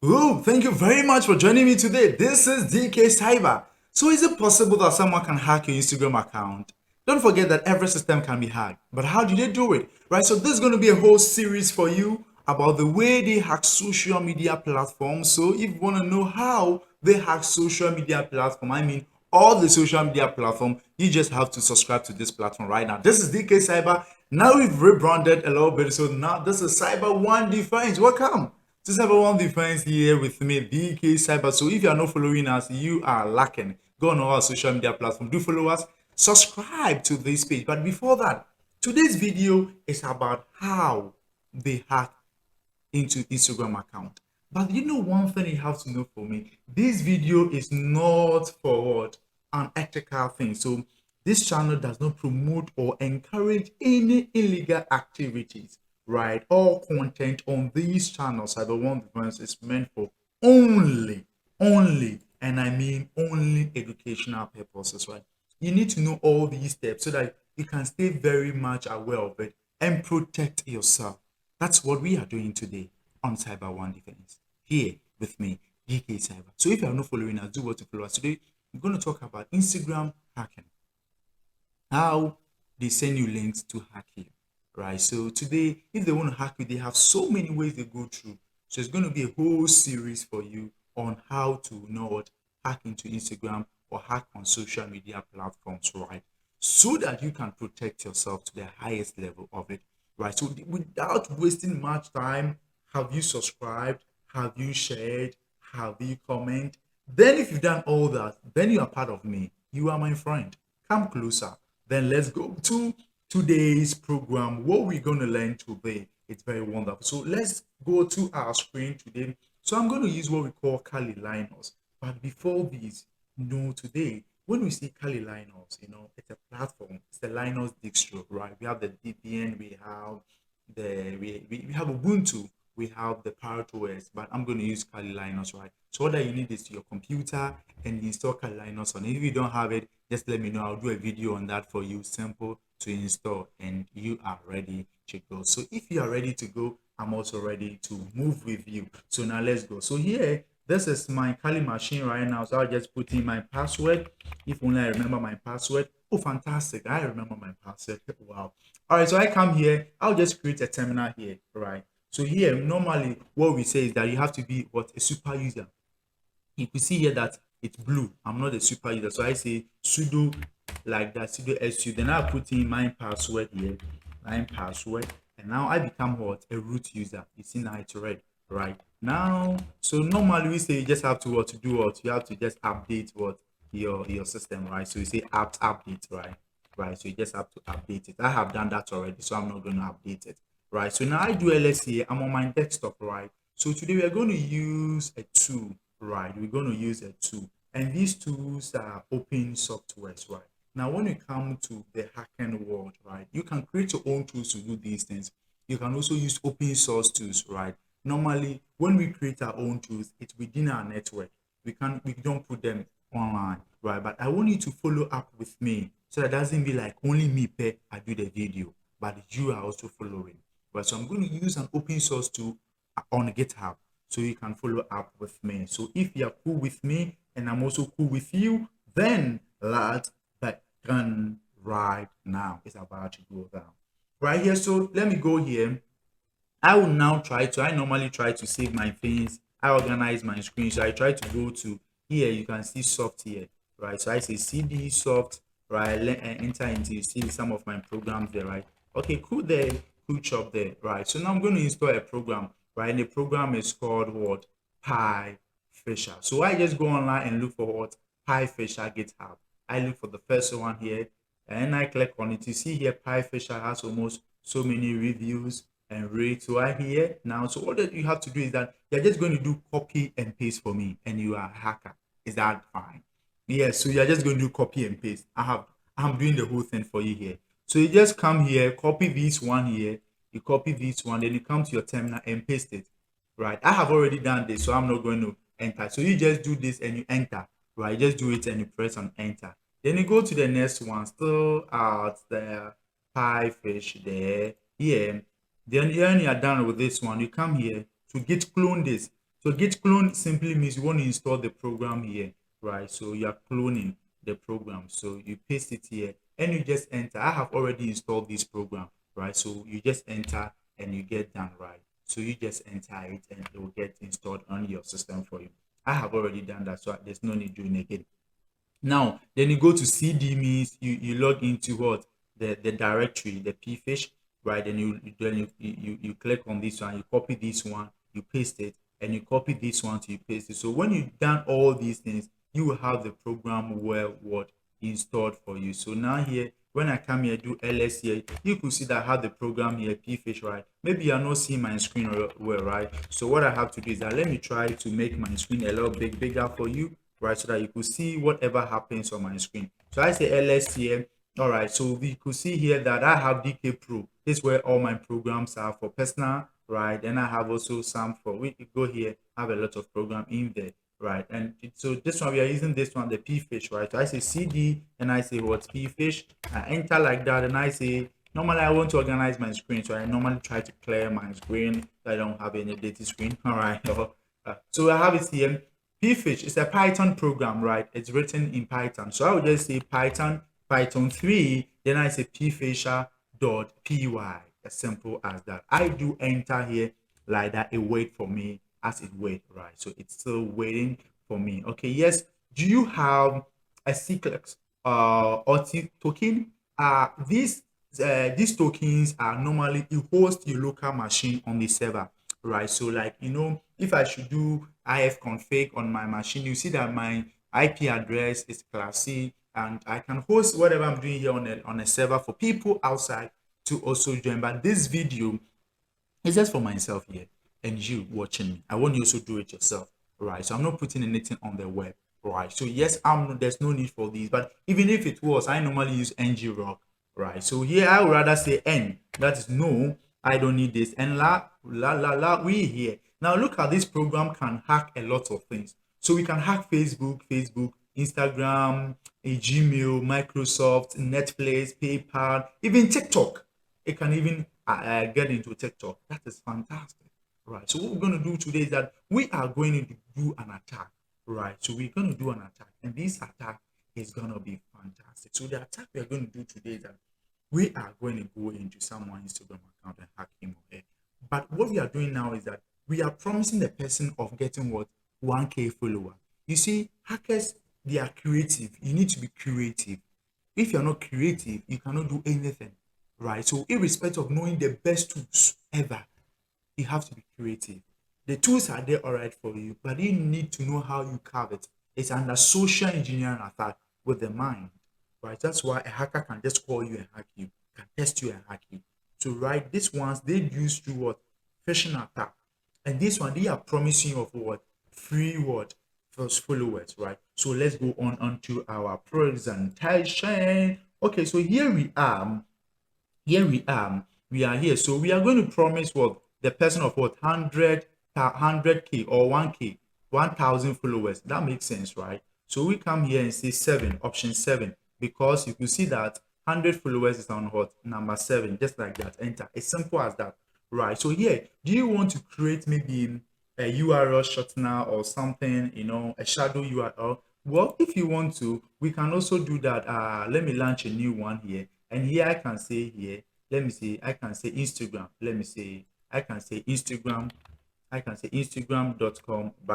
Oh, thank you very much for joining me today. This is DK Cyber. So, is it possible that someone can hack your Instagram account? Don't forget that every system can be hacked, but how do they do it? Right? So, this is going to be a whole series for you about the way they hack social media platforms. So, if you want to know how they hack social media platform, I mean, all the social media platform, you just have to subscribe to this platform right now. This is DK Cyber. Now we've rebranded a little bit, so now this is Cyber One Defense. Welcome to Cyber One Defense here with me, DK Cyber. So if you are not following us, you are lacking. Go on our social media platform, do follow us, subscribe to this page. But before that, today's video is about how they hack into Instagram account. But you know one thing you have to know for me, this video is not for what an ethical thing. So this channel does not promote or encourage any illegal activities, right? All content on these channels, Cyber One Defense, is meant for only, and I mean only educational purposes, right? You need to know all these steps so that you can stay very much aware of it and protect yourself. That's what we are doing today on Cyber One Defense. Here with me, DK Cyber. So if you are not following us, do what to follow us. Today, we're going to talk about Instagram hacking. How they send you links to hack you. Right. So today, if they want to hack you, they have so many ways they go through. So it's going to be a whole series for you on how to know what hack into Instagram or hack on social media platforms, right? So that you can protect yourself to the highest level of it, right? So without wasting much time, have you subscribed? Have you shared? Have you comment? Then if you've done all that, then you are part of me. You are my friend. Come closer. Then let's go to today's program. What we're going to learn today, it's very wonderful. So let's go to our screen today. So I'm going to use what we call Kali Linus. But before this, today, when we see Kali Linus, it's a platform. It's the Linus distro, right? We have the DPN, we have Ubuntu, we have the PowerOS, but I'm going to use Kali Linus, right? So what that you need is your computer and install Kali Linus on it. If you don't have it, just let me know. I'll do a video on that for you. Simple to install, and you are ready to go. So if you are ready to go, I'm also ready to move with you. So now let's go. So here, this is my Kali machine right now. So I'll just put in my password. If only I remember my password. Oh, fantastic. I remember my password. Wow. All right. So I come here. I'll just create a terminal here. Right. So here, normally what we say is that you have to be what a super user. You could see here that it's blue. I'm not a super user. So I say sudo like that, sudo su. Then I put in my password here, my password. And now I become what? A root user. You see now it's red, right? Now, so normally we say you just have to what to do what? You have to just update what? Your system, right? So you say apt update, right? Right. So you just have to update it. I have done that already, so I'm not going to update it. Right. So now I do ls here. I'm on my desktop, right? So today we are going to use a tool, right? We're going to use a tool, and these tools are open softwares, right? Now, when you come to the hacking world, right, you can create your own tools to do these things. You can also use open source tools, right? Normally, when we create our own tools, it's within our network. We don't put them online, right? But I want you to follow up with me so that it doesn't be like only me pay I do the video, but you are also following. Right. So I'm going to use an open source tool on GitHub so you can follow up with me. So if you're cool with me and I'm also cool with you, then let's begin right now. It's about to go down. Right here. So let me go here. I normally try to save my things. I organize my screen. So I try to go to here. You can see soft here, right? So I say cd soft, right? And enter into you see some of my programs there, right? Okay, cool there, cool chop there, right? So now I'm going to install a program, right? And the program is called what? Pi Fisher. So I just go online and look for what? Pi Fisher GitHub. I look for the first one here and I click on it. You see here, Pi Fisher has almost so many reviews and rate right here now. So all that you have to do is that you're just going to do copy and paste for me, and you are a hacker. Is that fine? Yes. So you're just going to do copy and paste. I'm doing the whole thing for you here. So you just come here, copy this one here, you copy this one, then you come to your terminal and paste it. Right. I have already done this, so I'm not going to enter. So you just do this and you enter. Right. Just do it and you press on enter. Then you go to the next one, still out there, pie fish there. Here, then when you are done with this one, you come here to git clone this. So git clone simply means you want to install the program here, right? So you are cloning the program. So you paste it here and you just enter. I have already installed this program, right? So you just enter and you get done, right? So you just enter it and it will get installed on your system for you. I have already done that, so there's no need doing it again. Now, then you go to CD means you log into what the directory, the pfish, right? Then you click on this one, you copy this one, you paste it, and you copy this one to you paste it. So when you've done all these things, you will have the program well what installed for you. So now here, when I come here do ls here, you could see that I have the program here pfish, right? Maybe you're not seeing my screen well, right? So what I have to do is that let me try to make my screen a little bit bigger for you, right? So that you could see whatever happens on my screen. So I say ls here. All right, so we could see here that I have DK Pro. This is where all my programs are for personal, right? And I have also some for, we go here, have a lot of program in there, right? And so this one, we are using this one, the pfish, right? So I say CD and I say what's pfish. I enter like that and I say, normally I want to organize my screen. So I normally try to clear my screen so I don't have any dirty screen, all right? So I have it here. Pfish is a Python program, right? It's written in Python. So I would just say Python 3, then I say pfisher.py. As simple as that. I do enter here like that. It wait for me as it wait, right? So it's still waiting for me. Okay, yes. Do you have a secret or token? These tokens are normally you host your local machine on the server, right? So like if I should do ifconfig on my machine, you see that my IP address is class C, and I can host whatever I'm doing here on a server for people outside to also join. But this video is just for myself here and you watching me. I want you also do it yourself, right? So I'm not putting anything on the web, right? So yes, there's no need for these, but even if it was, I normally use ngrok, right? So here I would rather say n, that is no, I don't need this, and we here. Now look how this program can hack a lot of things. So we can hack Facebook, Instagram, a Gmail, Microsoft, Netflix, PayPal, even TikTok. It can even get into TikTok. That is fantastic, right? So what we're going to do today is that we are going to do an attack, right? So we're going to do an attack, and this attack is going to be fantastic. So the attack we are going to do today is that we are going to go into someone's Instagram account and hack him or her. But what we are doing now is that we are promising the person of getting what 1K follower. You see, hackers, they are creative. You need to be creative. If you're not creative, you cannot do anything, right? So irrespective of knowing the best tools ever, you have to be creative. The tools are there all right for you, but you need to know how you carve it. It's under social engineering attack with the mind, right? That's why a hacker can just call you and hack you, can test you and hack you. So right, these ones they use through what phishing attack, and this one they are promising you of what free what first followers, right? So let's go on onto our presentation. Okay, so we are here. So we are going to promise what the person of what 100k or 1k 1000 followers. That makes sense, right? So we come here and say 7, option 7, because you can see that 100 followers is on what number 7, just like that. Enter. It's simple as that, right? So here, do you want to create maybe a URL shortener or something, a shadow URL? Well, if you want to, we can also do that. Let me launch a new one here, and here I can say here, let me see, I can say Instagram. Let me say, I can say Instagram. I can say Instagram.com /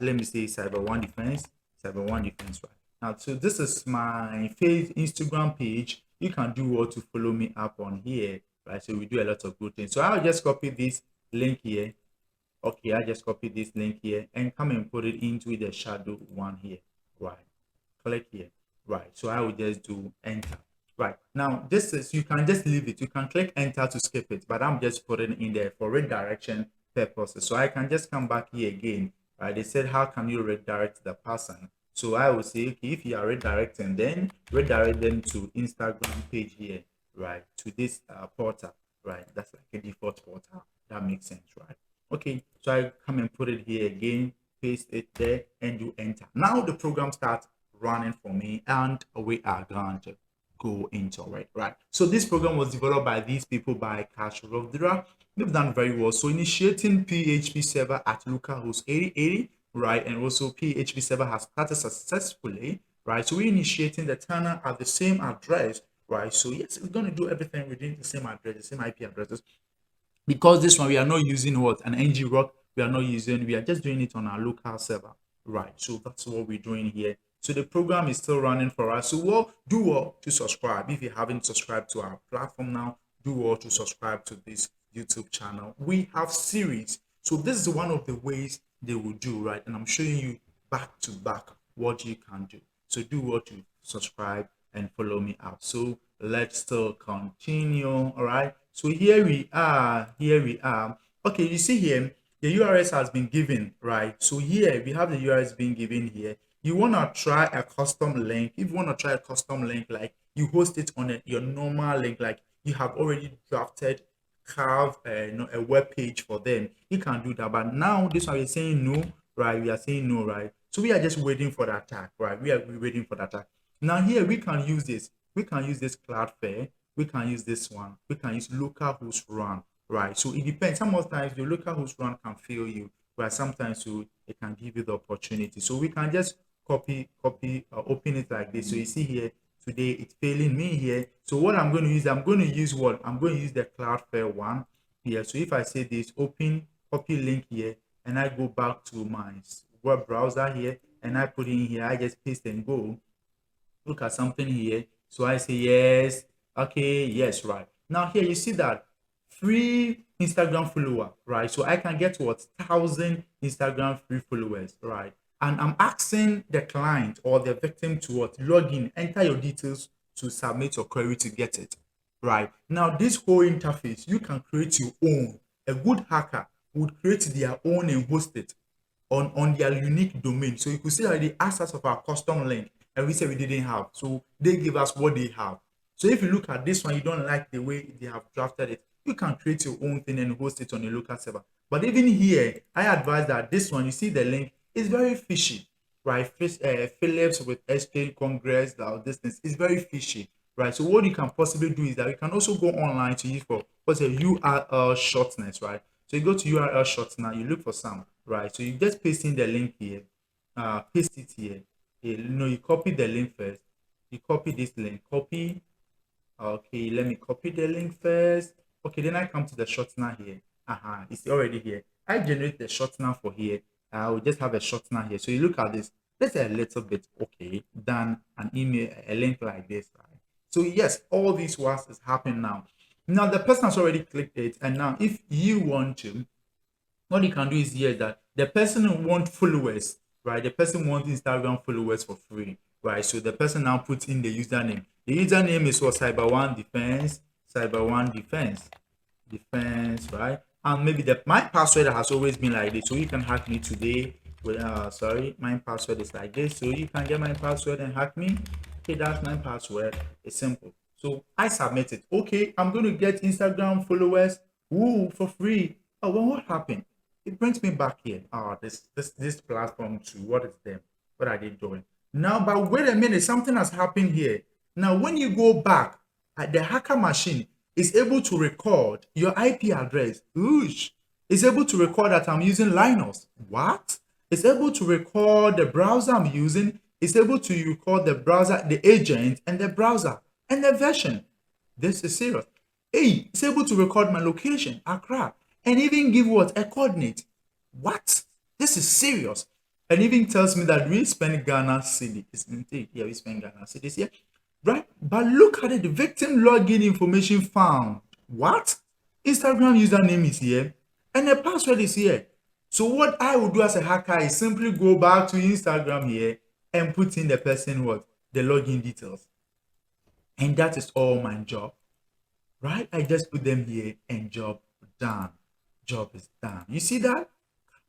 let me say Cyber One Defense, right? Now, so this is my face Instagram page. You can do what to follow me up on here, right? So we do a lot of good things. So I'll just copy this link here. Okay, I just copy this link here and come and put it into the shadow one here, right? Click here, right? So I will just do enter. Right now, this is, you can just leave it. You can click enter to skip it, but I'm just putting in there for redirection purposes. So I can just come back here again. Right? They said, how can you redirect the person? So I will say, okay, if you are redirecting, then redirect them to Instagram page here, right? To this portal, right? That's like a default portal. That makes sense, right? Okay, so I come and put it here again, paste it there, and do enter. Now the program starts running for me, and we are going to go into it, right? So this program was developed by these people by Kash Rovdra. They've done very well. So initiating PHP server at localhost 8080, right? And also PHP server has started successfully, right? So we're initiating the tunnel at the same address, right? So yes, we're going to do everything within the same address, the same IP addresses. Because this one, we are not using what? An ngrok. We are just doing it on our local server, right? So that's what we're doing here. So the program is still running for us. So do well to subscribe. If you haven't subscribed to our platform now, do well to subscribe to this YouTube channel. We have series. So this is one of the ways they will do, right? And I'm showing you back to back what you can do. So do well to subscribe and follow me out. So let's still continue. All right. So here we are. Okay, you see here, the URS has been given, right? So here we have the URS being given here. You want to try a custom link. If you want to try a custom link, like you host it on your normal link, like you have already drafted, have a web page for them, you can do that. But now this one is saying no, right? We are saying no, right? So we are just waiting for the attack, right? We're waiting for the attack. Now here we can use this. We can use this Cloudflare. We can use this one. We can use localhost run, right? So it depends. Some of the times the localhost run can fail you, but sometimes it can give you the opportunity. So we can just copy, open it like this. So you see here, today it's failing me here. So what I'm going to use, I'm going to use the Cloudflare one here. So if I say this, open, copy link here, and I go back to my web browser here, and I put in here, I just paste and go. Look at something here. So I say yes, okay, yes, right. Now here you see that free Instagram follower, right? So I can get what 1,000 Instagram free followers, right? And I'm asking the client or the victim to what log in, enter your details to submit your query to get it, right? Now this whole interface, you can create your own. A good hacker would create their own and host it on their unique domain. So you could see that they asked us of our custom link and we said we didn't have. So they give us what they have. So if you look at this one, you don't like the way they have drafted it, you can create your own thing and host it on a local server. But even here, I advise that this one, you see the link, is very fishy, right? Phillips with SK Congress, this thing is very fishy, right? So what you can possibly do is that you can also go online to use for what's a URL shortness, right? So you go to URL shortener, you look for some, right? So you just paste in the link here, paste it here. You copy the link first. You copy this link, copy. Okay, let me copy the link first. Okay, then I come to the shortener here. It's already here. I generate the shortener for here. I will just have a shortener here. So you look at this. Let's say a little bit okay than an email, a link like this, right? So yes, all these works is happening now. Now the person has already clicked it, and now if you want to, what you can do is here that the person who wants followers, right? The person wants Instagram followers for free, right? So the person now puts in the username. The username is what Cyber One Defense, Defense, right? And maybe my password has always been like this, so you can hack me today. Well, sorry, my password is like this, so you can get my password and hack me. Okay, that's my password. It's simple. So I submit it. Okay, I'm going to get Instagram followers. Ooh, for free. Oh, well, what happened? It brings me back here. Oh, this platform too. What is them? What are they doing? Now, but wait a minute, something has happened here. Now, when you go back, the hacker machine is able to record your IP address. Oosh. It's able to record that I'm using Linux. What? It's able to record the browser I'm using. It's able to record the browser, the agent, and the browser, and the version. This is serious. Hey, it's able to record my location, Accra, and even give what? A coordinate. What? This is serious. And even tells me that we spend Ghana cedi. Yeah, we spend Ghana cedis here. Right? But look at it. The victim login information found. What? Instagram username is here. And the password is here. So what I would do as a hacker is simply go back to Instagram here and put in the person what? The login details. And that is all my job. Right? I just put them here and job done. Job is done. You see that?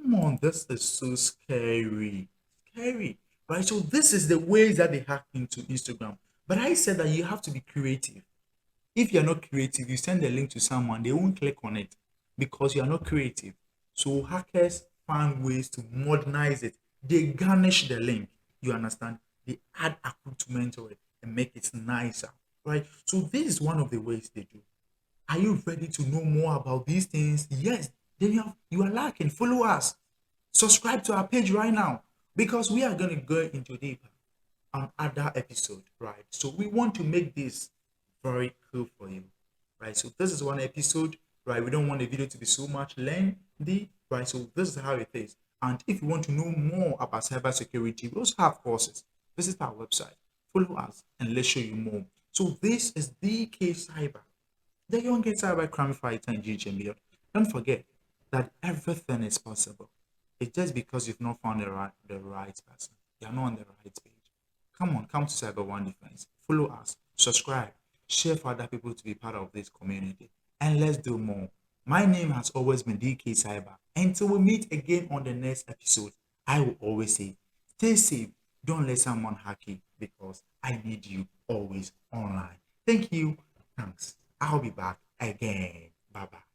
Come on, this is so scary. Scary. Right? So this is the ways that they hack into Instagram. But I said that you have to be creative. If you're not creative, you send the link to someone, they won't click on it because you're not creative. So hackers find ways to modernize it. They garnish the link. You understand? They add accoutrement to it and make it nicer. right? So this is one of the ways they do. Are you ready to know more about these things? Yes. Then you are lacking. Follow us. Subscribe to our page right now because we are going to go into deeper on other episode, right? So we want to make this very cool for you, right? So this is one episode, right? We don't want the video to be so much lengthy, right? So this is how it is. And if you want to know more about cybersecurity, we also have courses. Visit our website, follow us, and let's show you more. So this is DK Cyber, the youngest cyber crime fighter in GGMB. Don't forget that everything is possible. It's just because you've not found the right person. You're not on the right page. Come on, come to Cyber One Defense. Follow us, subscribe, share for other people to be part of this community. And let's do more. My name has always been DK Cyber. Until we meet again on the next episode, I will always say, stay safe. Don't let someone hack you because I need you always online. Thank you. Thanks. I'll be back again. Bye bye.